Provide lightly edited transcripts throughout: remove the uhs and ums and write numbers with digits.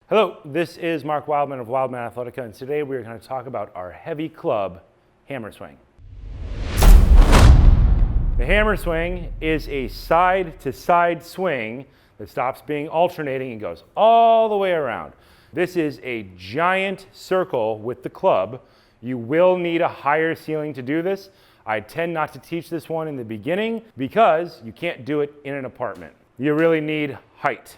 Hello, this is Mark Wildman of Wildman Athletica, and today we're going to talk about our heavy club hammer swing. The hammer swing is a side-to-side swing that stops being alternating and goes all the way around. This is a giant circle with the club. You will need a higher ceiling to do this. I tend not to teach this one in the beginning because you can't do it in an apartment. You really need height.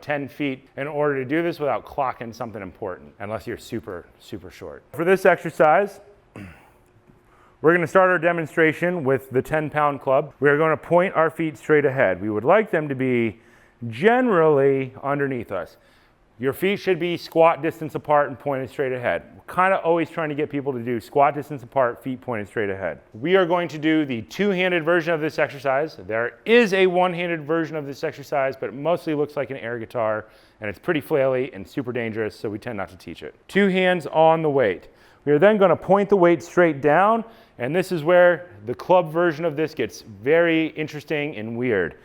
10 feet in order to do this without clocking something important, unless you're super, super short. For this exercise, we're going to start our demonstration with the 10-pound club. We are going to point our feet straight ahead. We would like them to be generally underneath us. Your feet should be squat distance apart and pointed straight ahead. We're kind of always trying to get people to do squat distance apart, feet pointed straight ahead. We are going to do the two-handed version of this exercise. There is a one-handed version of this exercise, but it mostly looks like an air guitar, and it's pretty flaily and super dangerous, so we tend not to teach it. Two hands on the weight. We are then going to point the weight straight down, and this is where the club version of this gets very interesting and weird.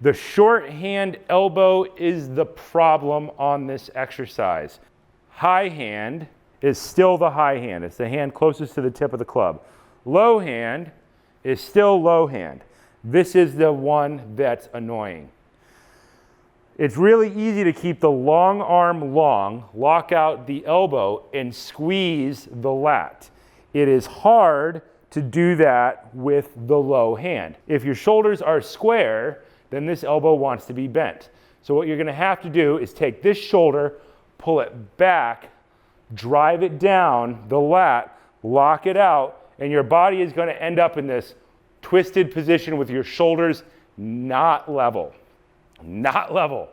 The short hand elbow is the problem on this exercise. High hand is still the high hand. It's the hand closest to the tip of the club. Low hand is still low hand. This is the one that's annoying. It's really easy to keep the long arm long, lock out the elbow, and squeeze the lat. It is hard to do that with the low hand. If your shoulders are square, then this elbow wants to be bent. So what you're going to have to do is take this shoulder, pull it back, drive it down the lat, lock it out, and your body is going to end up in this twisted position with your shoulders not level. Not level.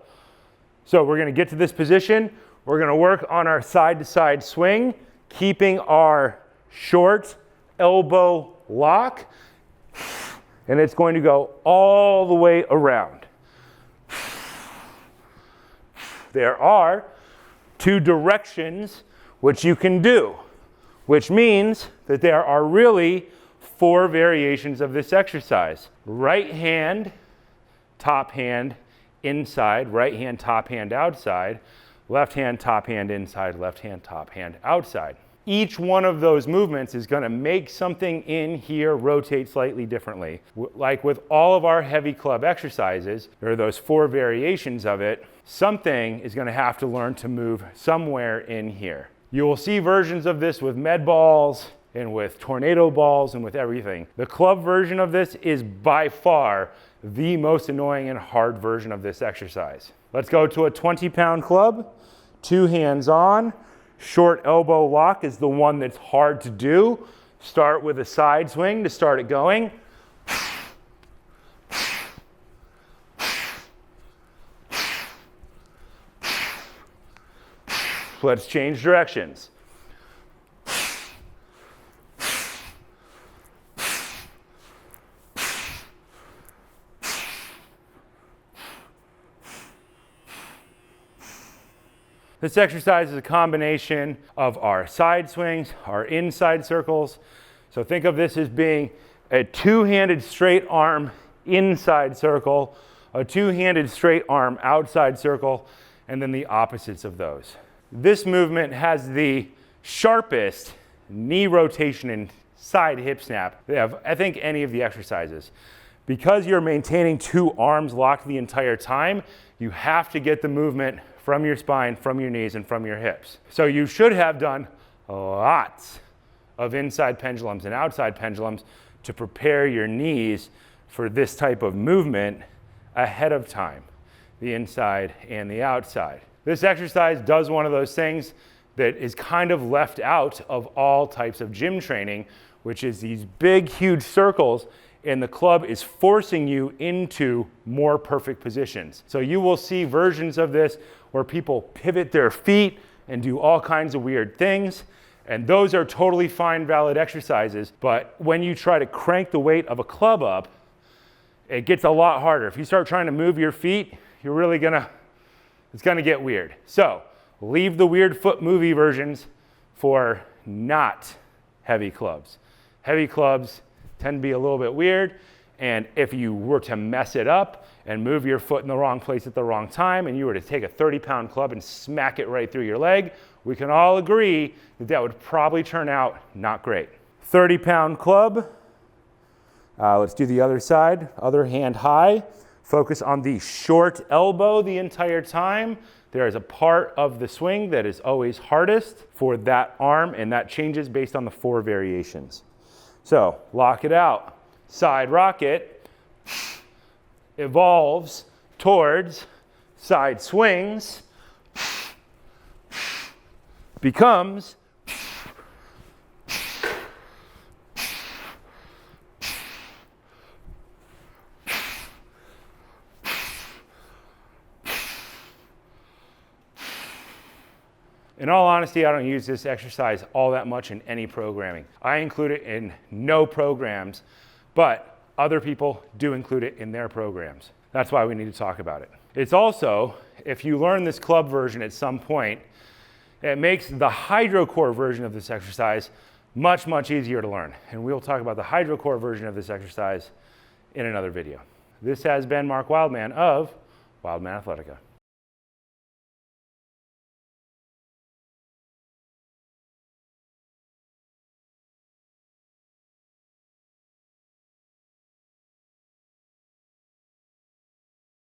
So we're going to get to this position. We're going to work on our side-to-side swing, keeping our short elbow lock. And it's going to go all the way around. There are two directions which you can do, which means that there are really 4 variations of this exercise. Right hand, top hand, inside, right hand, top hand, outside, left hand, top hand, inside, left hand, top hand, outside. Each one of those movements is going to make something in here rotate slightly differently. Like with all of our heavy club exercises, there are those 4 variations of it. Something is going to have to learn to move somewhere in here. You will see versions of this with med balls and with tornado balls and with everything. The club version of this is by far the most annoying and hard version of this exercise. Let's go to a 20-pound club, 2 hands on. Short elbow lock is the one that's hard to do. Start with a side swing to start it going. Let's change directions. This exercise is a combination of our side swings, our inside circles. So think of this as being a two-handed straight arm inside circle, a two-handed straight arm outside circle, and then the opposites of those. This movement has the sharpest knee rotation and side hip snap of, I think, any of the exercises. Because you're maintaining 2 arms locked the entire time, you have to get the movement from your spine, from your knees, and from your hips. So you should have done lots of inside pendulums and outside pendulums to prepare your knees for this type of movement ahead of time, the inside and the outside. This exercise does one of those things that is kind of left out of all types of gym training, which is these big, huge circles, and the club is forcing you into more perfect positions. So you will see versions of this where people pivot their feet and do all kinds of weird things. And those are totally fine, valid exercises. But when you try to crank the weight of a club up, it gets a lot harder. If you start trying to move your feet, you're really it's gonna get weird. So leave the weird foot movie versions for not heavy clubs. Heavy clubs tend to be a little bit weird, And if you were to mess it up and move your foot in the wrong place at the wrong time, and you were to take a 30-pound club and smack it right through your leg, we can all agree that that would probably turn out not great. 30-pound club. Let's do the other side. Other hand high. Focus on the short elbow the entire time. There is a part of the swing that is always hardest for that arm, and that changes based on the 4 variations. So lock it out. Side rocket evolves towards side swings, becomes In all honesty, I don't use this exercise all that much in any programming. I include it in no programs, but other people do include it in their programs. That's why we need to talk about it. It's also, if you learn this club version at some point, it makes the hydrocore version of this exercise much, much easier to learn. And we'll talk about the hydrocore version of this exercise in another video. This has been Mark Wildman of Wildman Athletica.